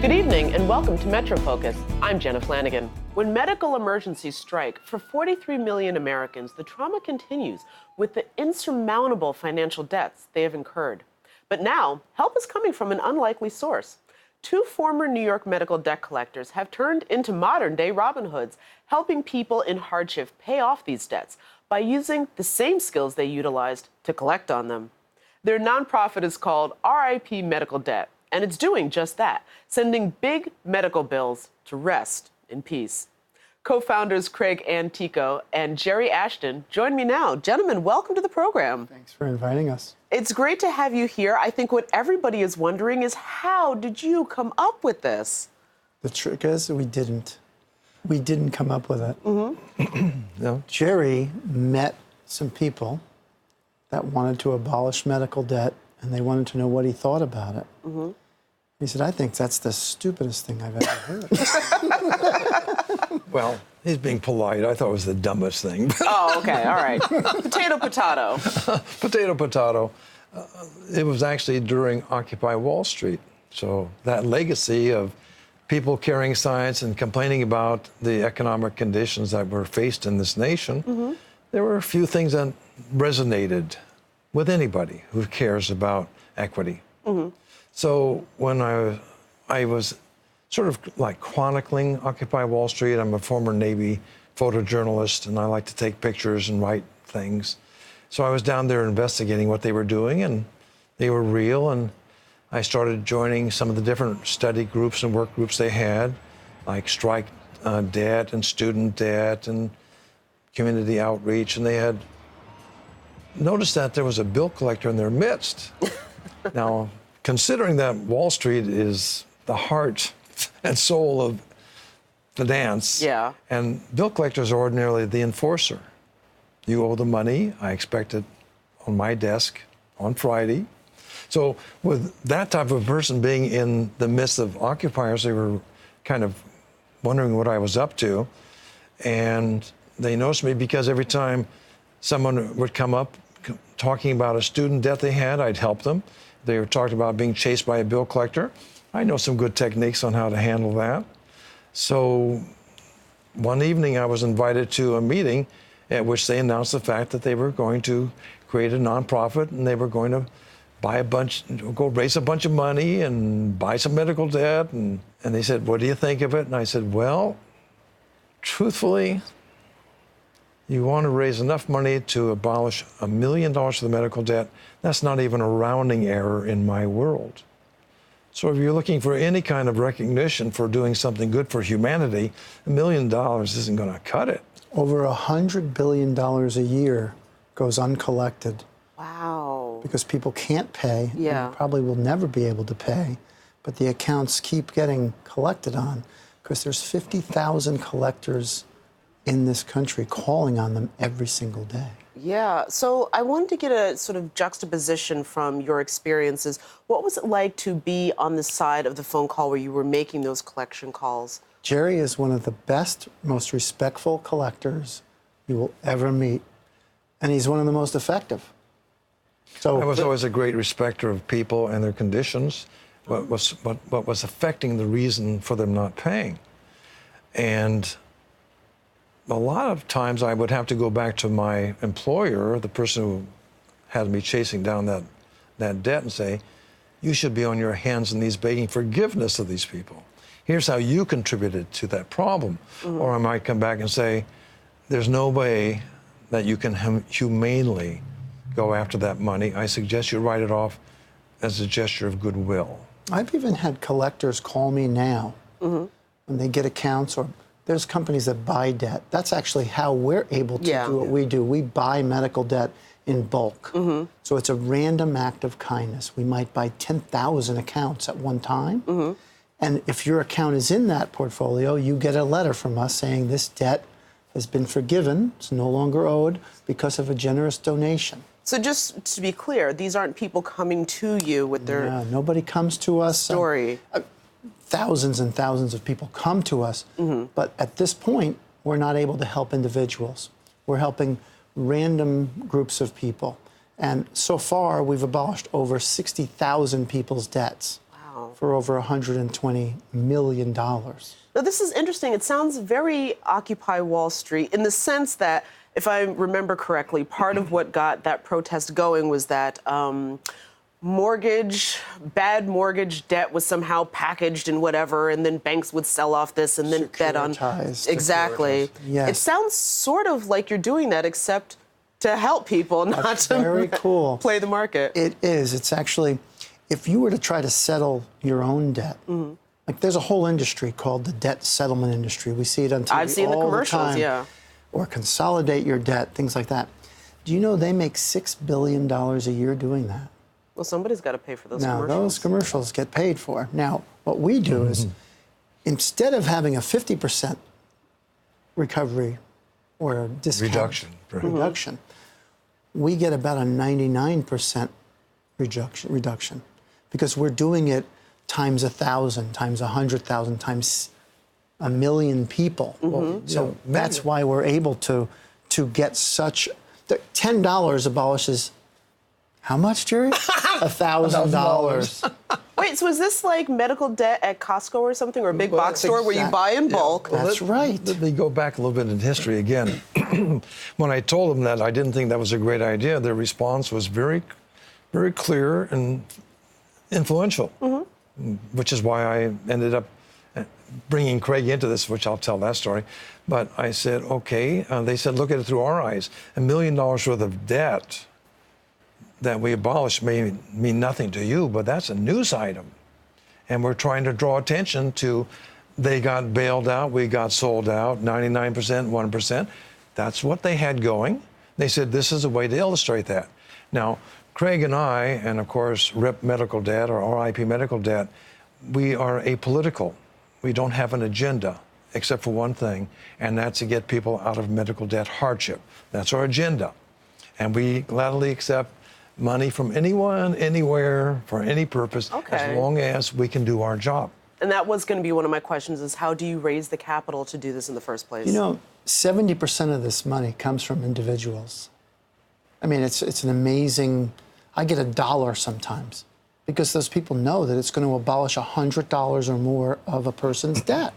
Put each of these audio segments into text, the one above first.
Good evening and welcome to Metro Focus. I'm Jenna Flanagan. When medical emergencies strike, for 43 million Americans, the trauma continues with the insurmountable financial debts they have incurred. But now, help is coming from an unlikely source. Two former New York medical debt collectors have turned into modern-day Robin Hoods, helping people in hardship pay off these debts by using the same skills they utilized to collect on them. Their nonprofit is called RIP Medical Debt, and it's doing just that, sending big medical bills to rest in peace. Co-founders Craig Antico and Jerry Ashton join me now. Gentlemen, welcome to the program. Thanks for inviting us. It's great to have you here. I think what everybody is wondering is, how did you come up with this? The trick is we didn't come up with it. Mm-hmm. No. Jerry met some people that wanted to abolish medical debt, and they wanted to know what he thought about it. Mm-hmm. He said, I think that's the stupidest thing I've ever heard. Well, he's being polite. I thought it was the dumbest thing. Oh, okay, all right. Potato, potato. Potato, potato. It was actually during Occupy Wall Street. So that legacy of people carrying signs and complaining about the economic conditions that were faced in this nation, there were a few things that resonated with anybody who cares about equity. So when I was sort of like chronicling Occupy Wall Street, I'm a former Navy photojournalist, and I like to take pictures and write things. So I was down there investigating what they were doing, and they were real, and I started joining some of the different study groups and work groups they had, like strike debt and student debt and community outreach, and they had noticed that there was a bill collector in their midst. Now, considering that Wall Street is the heart and soul of finance, and bill collectors are ordinarily the enforcer. You owe the money, I expect it on my desk on Friday. So with that type of person being in the midst of occupiers, they were kind of wondering what I was up to. And they noticed me because every time someone would come up talking about a student debt they had, I'd help them. They were talking about being chased by a bill collector. I know some good techniques on how to handle that. So one evening I was invited to a meeting at which they announced the fact that they were going to create a nonprofit, and they were going to go raise a bunch of money and buy some medical debt. And they said, what do you think of it? And I said, well, truthfully, you want to raise enough money to abolish $1 million of the medical debt. That's not even a rounding error in my world. So if you're looking for any kind of recognition for doing something good for humanity, $1 million isn't going to cut it. Over $100 billion a year goes uncollected. Wow. Because people can't pay, Yeah. and probably will never be able to pay, but the accounts keep getting collected on, because there's 50,000 collectors in this country calling on them every single day. Yeah, so I wanted to get a sort of juxtaposition from your experiences. What was it like to be on the side of the phone call where you were making those collection calls? Jerry is one of the best, most respectful collectors you will ever meet, and he's one of the most effective. So I was always a great respecter of people and their conditions, what was affecting the reason for them not paying. And a lot of times I would have to go back to my employer, the person who had me chasing down that debt, and say, you should be on your hands and knees begging forgiveness of these people. Here's how you contributed to that problem. Or I might come back and say, there's no way that you can humanely go after that money. I suggest you write it off as a gesture of goodwill. I've even had collectors call me now when they get accounts, or there's companies that buy debt. That's actually how we're able to do what we do. We buy medical debt in bulk. So it's a random act of kindness. We might buy 10,000 accounts at one time. And if your account is in that portfolio, you get a letter from us saying this debt has been forgiven, it's no longer owed because of a generous donation. So just to be clear, these aren't people coming to you with their nobody comes to us. story. Thousands and thousands of people come to us, but at this point, we're not able to help individuals. We're helping random groups of people. And so far, we've abolished over 60,000 people's debts. Wow. for over $120 million. Now, this is interesting. It sounds very Occupy Wall Street in the sense that, if I remember correctly, part of what got that protest going was that bad mortgage debt was somehow packaged in whatever, and then banks would sell off this and then bet on. Exactly. Yes. It sounds sort of like you're doing that, except to help people, not to very cool. play the market. It is. It's actually, if you were to try to settle your own debt, like there's a whole industry called the debt settlement industry. We see it on TV I've seen all the commercials, time. yeah. Or consolidate your debt, things like that. Do you know they make $6 billion a year doing that? Well, somebody's got to pay for those Now, commercials. those commercials get paid for. Now, what we do is, instead of having a 50% recovery or a discount, reduction, we get about a 99% reduction because we're doing it times 1,000, times 100,000, times 1 million people. So that's why we're able to get such. $10 abolishes how much, Jerry? $1,000. Wait, so is this like medical debt at Costco or something, or a big box store where you buy in bulk? That's right. Let me go back a little bit in history again. When I told them that I didn't think that was a great idea, their response was very, very clear and influential, which is why I ended up bringing Craig into this, which I'll tell that story. But I said, okay. They said, look at it through our eyes. $1 million worth of debt that we abolished may mean nothing to you, but that's a news item. And we're trying to draw attention to, they got bailed out, we got sold out, 99%, 1%. That's what they had going. They said, this is a way to illustrate that. Now, Craig and I, and of course, RIP Medical Debt or RIP Medical Debt, we are apolitical. We don't have an agenda, except for one thing, and that's to get people out of medical debt hardship. That's our agenda. And we gladly accept money from anyone, anywhere, for any purpose, as long as we can do our job. And that was going to be one of my questions, is how do you raise the capital to do this in the first place? You know, 70% of this money comes from individuals. I mean, it's an amazing, I get $1 sometimes because those people know that it's going to abolish $100 or more of a person's debt.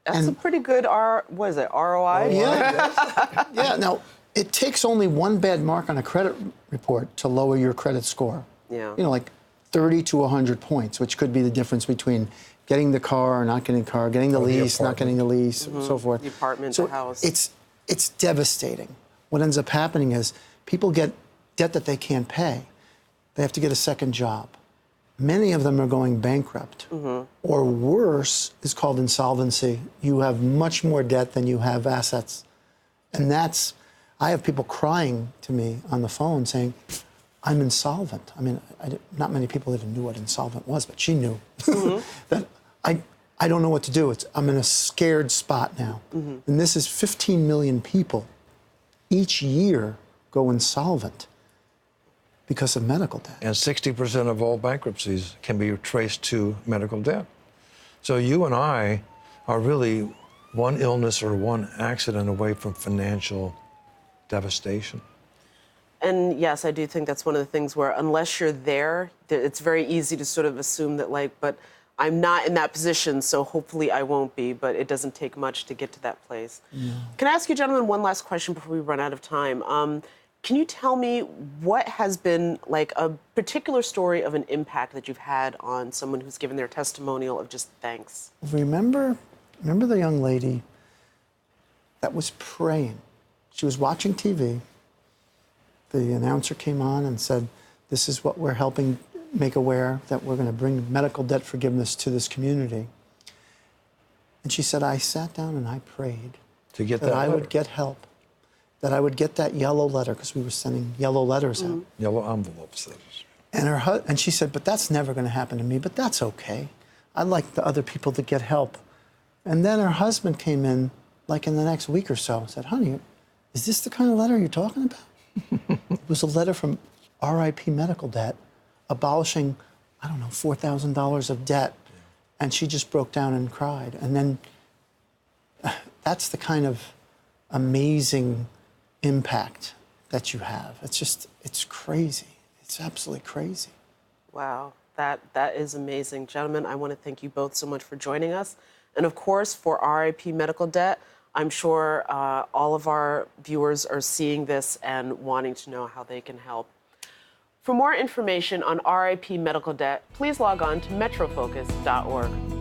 That's a pretty good, what is it, ROI? Yeah. Yeah. Now, it takes only one bad mark on a credit report to lower your credit score. Yeah. You know, like 30 to 100 points, which could be the difference between getting the car or not getting the car, getting the lease, not getting the lease, and so forth. The apartment, so the house. It's devastating. What ends up happening is people get debt that they can't pay. They have to get a second job. Many of them are going bankrupt. Or worse is called insolvency. You have much more debt than you have assets. And I have people crying to me on the phone saying, I'm insolvent. I mean, not many people even knew what insolvent was, but she knew that I don't know what to do. I'm in a scared spot now. And this is 15 million people each year go insolvent because of medical debt. And 60% of all bankruptcies can be traced to medical debt. So you and I are really one illness or one accident away from financial devastation. And yes, I do think that's one of the things where unless you're there, it's very easy to sort of assume that, like, but I'm not in that position, so hopefully I won't be, but it doesn't take much to get to that place. Can I ask you, gentlemen, one last question before we run out of time? Can you tell me what has been like a particular story of an impact that you've had on someone who's given their testimonial of just thanks? Remember the young lady that was praying? She was watching TV. The announcer came on and said, this is what we're helping make aware, that we're going to bring medical debt forgiveness to this community. And she said, I sat down and I prayed To get that that I letter. would get help, that I would get that yellow letter, because we were sending yellow letters out. Yellow envelopes, that is. And she said, but that's never going to happen to me, but that's okay. I'd like the other people to get help. And then her husband came in, like in the next week or so, and said, honey, is this the kind of letter you're talking about? It was a letter from RIP Medical Debt abolishing, I don't know, $4,000 of debt. And she just broke down and cried. And then that's the kind of amazing impact that you have. It's crazy. It's absolutely crazy. Wow. That is amazing. Gentlemen, I want to thank you both so much for joining us. And of course, for RIP Medical Debt, I'm sure all of our viewers are seeing this and wanting to know how they can help. For more information on RIP Medical Debt, please log on to metrofocus.org.